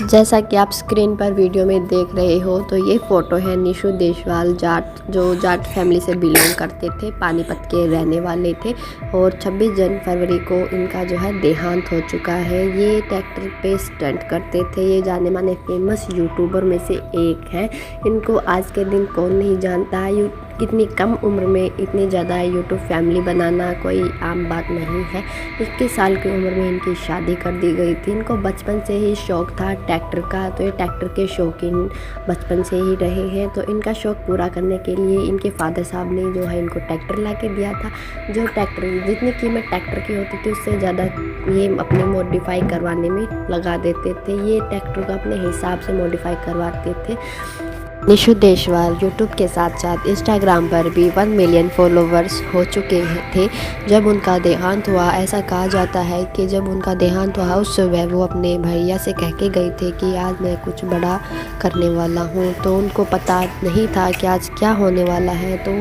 जैसा कि आप स्क्रीन पर वीडियो में देख रहे हो तो ये फ़ोटो है निशु देशवाल जो जाट फैमिली से बिलोंग करते थे, पानीपत के रहने वाले थे और 26 फरवरी को इनका जो है देहांत हो चुका है। ये ट्रैक्टर पे स्टंट करते थे। ये जाने माने फेमस यूट्यूबर में से एक हैं। इनको आज के दिन कौन नहीं जानता है। इतनी कम उम्र में इतनी ज़्यादा यूट्यूब फैमिली बनाना कोई आम बात नहीं है। 21 साल की उम्र में इनकी शादी कर दी गई थी। इनको बचपन से ही शौक़ था ट्रैक्टर का, तो ये ट्रैक्टर के शौकीन बचपन से ही रहे हैं। तो इनका शौक़ पूरा करने के लिए इनके फादर साहब ने जो है इनको ट्रैक्टर ला के दिया था। जो ट्रैक्टर जितनी कीमत ट्रैक्टर की होती थी उससे ज़्यादा ये अपने मॉडिफाई करवाने में लगा देते थे। ये ट्रैक्टर को अपने हिसाब से मॉडिफाई करवाते थे। निशु देशवाल यूट्यूब के साथ साथ इंस्टाग्राम पर भी 1 मिलियन फॉलोवर्स हो चुके थे जब उनका देहांत हुआ। ऐसा कहा जाता है कि जब उनका देहांत हुआ उस सुबह वो अपने भैया से कह के गए थे कि आज मैं कुछ बड़ा करने वाला हूँ। तो उनको पता नहीं था कि आज क्या होने वाला है। तो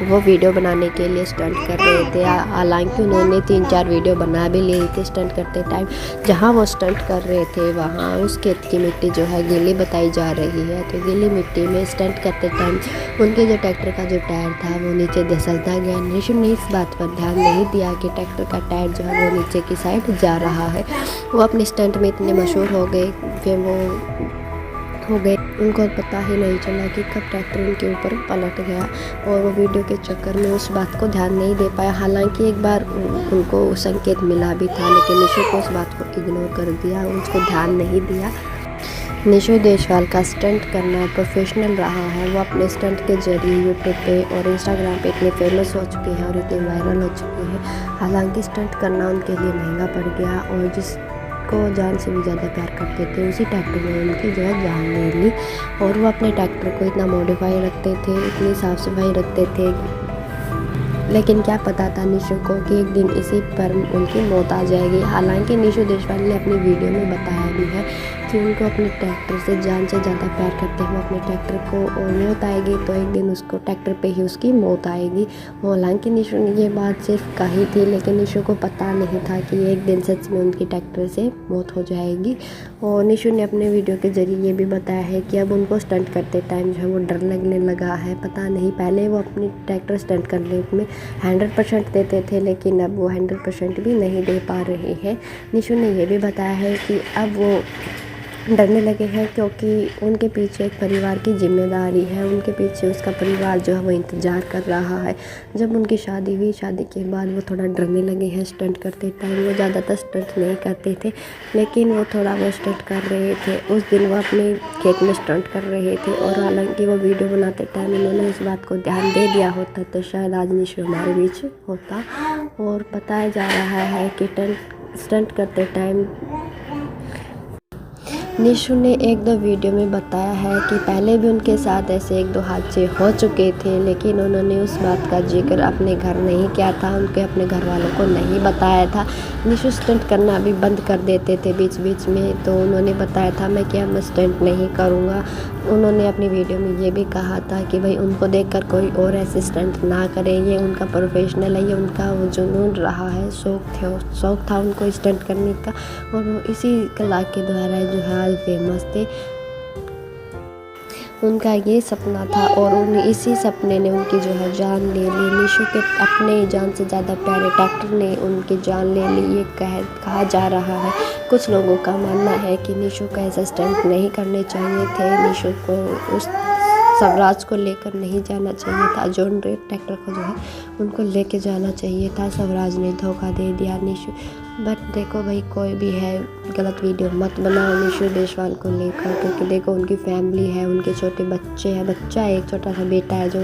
वो वीडियो बनाने के लिए स्टंट कर रहे थे। हालांकि उन्होंने 3-4 वीडियो बना भी ली थी स्टंट करते टाइम। जहाँ वो स्टंट कर रहे थे वहाँ उस खेत की मिट्टी जो है गीली बताई जा रही है। तो गीली मिट्टी में स्टंट करते टाइम उनके जो ट्रैक्टर का जो टायर था वो नीचे धंसता गया। निशु ने इस बात पर ध्यान नहीं दिया कि ट्रैक्टर का टायर जो है वो नीचे की साइड जा रहा है। वो अपने स्टंट में इतने मशहूर हो गए उनको पता ही नहीं चला कि कब ट्रैक्टर उनके ऊपर पलट गया और वो वीडियो के चक्कर में उस बात को ध्यान नहीं दे पाया। हालांकि एक बार उनको संकेत मिला भी था, लेकिन निशु को उस बात को इग्नोर कर दिया, उसको ध्यान नहीं दिया। निशु देशवाल का स्टंट करना प्रोफेशनल रहा है। वो अपने स्टंट के जरिए यूट्यूब पे और इंस्टाग्राम पे इतने फेमस हो चुके हैं और इतने वायरल हो चुके हैं। हालांकि स्टंट करना उनके लिए महंगा पड़ गया और को जान से भी ज़्यादा प्यार करते थे उसी ट्रैक्टर में उनकी जो है जान ले ली। और वो अपने ट्रैक्टर को इतना मॉडिफाई रखते थे, इतनी साफ़ सफाई रखते थे, लेकिन क्या पता था निशु को कि एक दिन इसी पर उनकी मौत आ जाएगी। हालांकि निशु देशवाल ने अपनी वीडियो में बताया भी है कि उनको अपने ट्रैक्टर से जान से ज़्यादा प्यार करते हैं। अपने ट्रैक्टर को और मौत आएगी तो एक दिन उसको ट्रैक्टर पे ही उसकी मौत आएगी। हालांकि निशु ने ये बात सिर्फ कही थी, लेकिन निशु को पता नहीं था कि एक दिन सच में उनकी ट्रैक्टर से मौत हो जाएगी। और निशु ने अपने वीडियो के ज़रिए ये भी बताया है कि अब उनको स्टंट करते टाइम जो है वो डर लगने लगा है। पता नहीं, पहले वो अपनी ट्रैक्टर स्टंट करने में 100% देते थे, लेकिन अब वो 100% भी नहीं दे पा रहे हैं। निशु ने यह भी बताया है कि अब वो डरने लगे हैं क्योंकि उनके पीछे एक परिवार की जिम्मेदारी है। उनके पीछे उसका परिवार जो है वो इंतज़ार कर रहा है। जब उनकी शादी हुई, शादी के बाद वो थोड़ा डरने लगे हैं स्टंट करते टाइम। वो ज़्यादातर स्टंट नहीं करते थे, लेकिन वो थोड़ा वो स्टंट कर रहे थे। उस दिन वो अपने खेत में स्टंट कर रहे थे और हालांकि वो वीडियो बनाते टाइम उन्होंने इस बात को ध्यान दे दिया होता तो शायद आज निशु हमारे बीच होता। और बताया जा रहा है कि स्टंट करते टाइम निशु ने 1-2 वीडियो में बताया है कि पहले भी उनके साथ ऐसे 1-2 हादसे हो चुके थे, लेकिन उन्होंने उस बात का जिक्र अपने घर नहीं किया था, उनके अपने घर वालों को नहीं बताया था। निशु स्टंट करना भी बंद कर देते थे बीच बीच में, तो उन्होंने बताया था मैं कि अब मैं स्टंट नहीं करूँगा। उन्होंने अपनी वीडियो में ये भी कहा था कि भाई उनको देखकर कोई और ऐसे स्टंट ना करे, ये उनका प्रोफेशनल है, ये उनका वो जुनून रहा है, शौक़ था उनको स्टंट करने का और वो इसी कला के द्वारा जो है आज फेमस थे। उनका ये सपना था और इसी सपने ने उनकी जो है जान ले ली। निशु के अपने जान से ज़्यादा प्यारे ट्रैक्टर ने उनकी जान ले ली, ये कहा जा रहा है। कुछ लोगों का मानना है कि निशु को ऐसा स्टंट नहीं करने चाहिए थे, निशु को उस स्वराज को लेकर नहीं जाना चाहिए था। जॉन रे ट्रैक्टर को जो है उनको लेके जाना चाहिए था। स्वराज ने धोखा दे दिया निशु। बट देखो भाई, कोई भी है गलत वीडियो मत बनाओ निशु देशवाल को लेकर, क्योंकि देखो उनकी फैमिली है, उनके छोटे बच्चे हैं, बच्चा है, एक छोटा सा बेटा है जो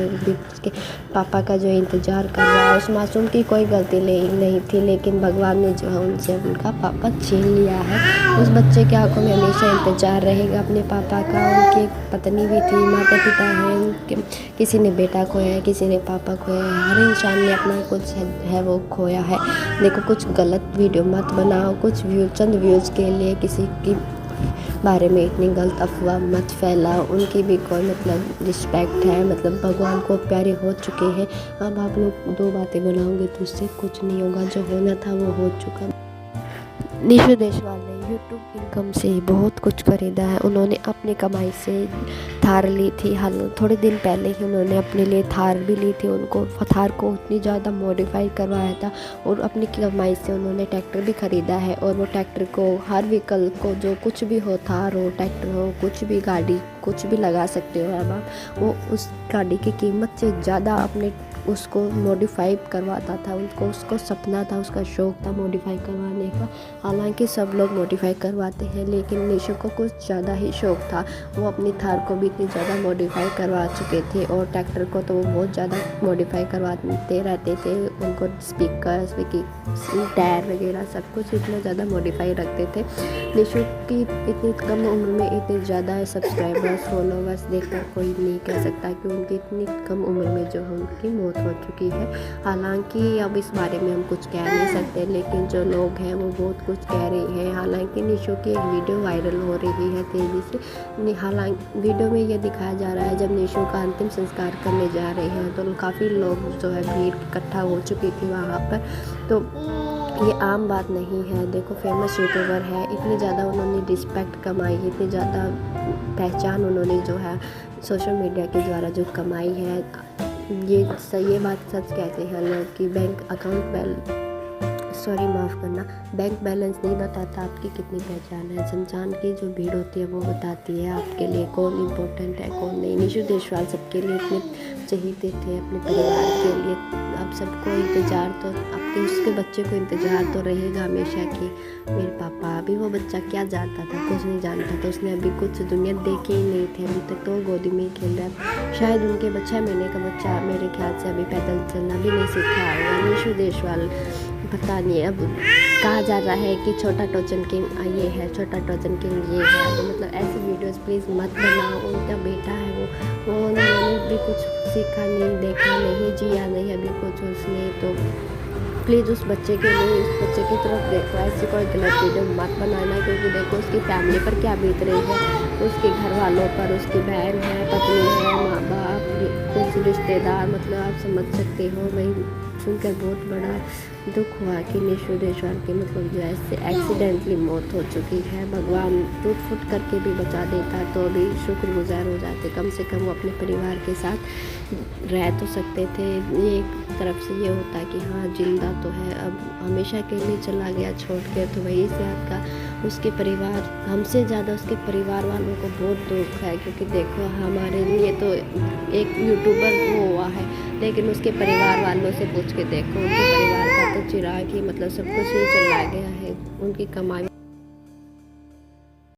उसके पापा का जो इंतज़ार कर रहा है। उस मासूम की कोई गलती नहीं थी, लेकिन भगवान ने जो है उनसे उनका पापा छीन लिया है। उस बच्चे के आंखों में हमेशा इंतज़ार रहेगा अपने पापा का। उनकी एक पत्नी भी थी, माता पिता हैं, किसी ने बेटा खोया है, किसी ने पापा खोया है। हर इंसान ने अपना कुछ है वो खोया है। देखो, कुछ गलत वीडियो मत बनाओ, कुछ चंद व्यूज़ के लिए किसी की बारे में इतनी गलत अफवाह मत फैलाओ। उनकी भी कोई मतलब रिस्पेक्ट है, मतलब भगवान को प्यारे हो चुके हैं। अब आप लोग 2 बातें बनाओगे तो उससे कुछ नहीं होगा, जो होना था वो हो चुका। निशु देशवाल ने यूट्यूब इनकम से बहुत कुछ खरीदा है। उन्होंने अपनी कमाई से थार ली थी, हाल थोड़े दिन पहले ही उन्होंने अपने लिए थार भी ली थी। उनको थार को इतनी ज़्यादा मॉडिफाई करवाया था और अपनी कमाई से उन्होंने ट्रैक्टर भी ख़रीदा है। और वो ट्रैक्टर को हर व्हीकल को जो कुछ भी हो, थार हो, ट्रैक्टर हो, कुछ भी गाड़ी कुछ भी लगा सकते हो अब आप। वो उस गाड़ी की कीमत से ज़्यादा अपने उसको मॉडिफाई करवाता था। उसको सपना था, उसका शौक़ था मॉडिफाई करवाने का। हालांकि सब लोग मॉडिफाई करवाते हैं, लेकिन निशु को कुछ ज़्यादा ही शौक़ था। वो अपनी थार को भी इतनी ज़्यादा मॉडिफाई करवा चुके थे और ट्रैक्टर को तो वो बहुत ज़्यादा मॉडिफाई करवाते रहते थे। उनको स्पीकर, टायर वगैरह सब कुछ इतना ज़्यादा मॉडिफाई रखते थे। निशु की इतनी कम उम्र में इतने ज़्यादा सब्सक्राइबर्स, फॉलोवर्स देखकर कोई नहीं कह सकता कि उनकी इतनी कम उम्र में जो है उनकी मौत हो चुकी है। हालांकि अब इस बारे में हम कुछ कह नहीं सकते, लेकिन जो लोग हैं वो बहुत कुछ कह रहे हैं। हालांकि निशु की एक वीडियो वायरल हो रही है तेज़ी से। हालांकि वीडियो में ये दिखाया जा रहा है जब निशु का अंतिम संस्कार करने जा रहे हैं तो काफ़ी लोग जो है भीड़ इकट्ठा हो चुकी थी वहाँ पर। तो ये आम बात नहीं है। देखो, फेमस यूट्यूबर है, इतनी ज़्यादा उन्होंने रिस्पेक्ट कमाई, इतनी ज़्यादा पहचान उन्होंने जो है सोशल मीडिया के द्वारा जो कमाई है। ये बात सच कहते हैं लोग कि माफ़ करना, बैंक बैलेंस नहीं बताता आपकी कितनी पहचान है। संचान की जो भीड़ होती है वो बताती है आपके लिए कौन इम्पोर्टेंट है कौन नहीं। निशु देशवाल सबके लिए इतने चहीते थे, अपने परिवार के लिए। अब सबको इंतज़ार तो आपके उसके बच्चे को इंतज़ार तो रहेगा हमेशा कि मेरे पापा। अभी वो बच्चा क्या जानता था, कुछ नहीं जानता था, उसने अभी कुछ दुनिया देखी ही नहीं थी। अभी तक तो गोदी में ही खेल रहा है। शायद उनके 6 महीने का बच्चा मेरे ख्याल से अभी पैदल चलना भी नहीं सीखा होगा। निशु देशवाल पता नहीं, अब कहा जा रहा है कि छोटा टोचन किंग ये है, छोटा टोचन किंग ये है। तो मतलब ऐसी वीडियोस प्लीज़ मत बनाओ। उनका बेटा है वो उन्होंने भी कुछ सीखा नहीं, देखा नहीं, जिया नहीं अभी कुछ उसने। तो प्लीज़ उस बच्चे के लिए, उस बच्चे की तरफ देखो। ऐसी कोई गलत वीडियो मत बनाना, क्योंकि देखो उसकी फैमिली पर क्या बीत रही है, उसके घर वालों पर, उसकी बहन है, पत्नी है, माँ बाप, कुछ रिश्तेदार, मतलब आप समझ सकते हो। वही सुनकर बहुत बड़ा दुख हुआ कि निशु देशवाल की मतलब जो ऐसे एक्सीडेंटली मौत हो चुकी है। भगवान टूट फूट करके भी बचा देता तो अभी शुक्रगुजार हो जाते, कम से कम वो अपने परिवार के साथ रह तो सकते थे। ये एक तरफ से ये होता कि हाँ जिंदा तो है, अब हमेशा के लिए चला गया छोड़ के। तो वही से आपका उसके परिवार, हमसे ज़्यादा उसके परिवार वालों को बहुत दुख है, क्योंकि देखो हमारे लिए तो एक यूट्यूबर वो हुआ है, लेकिन उसके परिवार वालों से पूछ के देखो, उनके परिवार का तो चिराग ही मतलब सब कुछ ही चला गया है। उनकी कमाई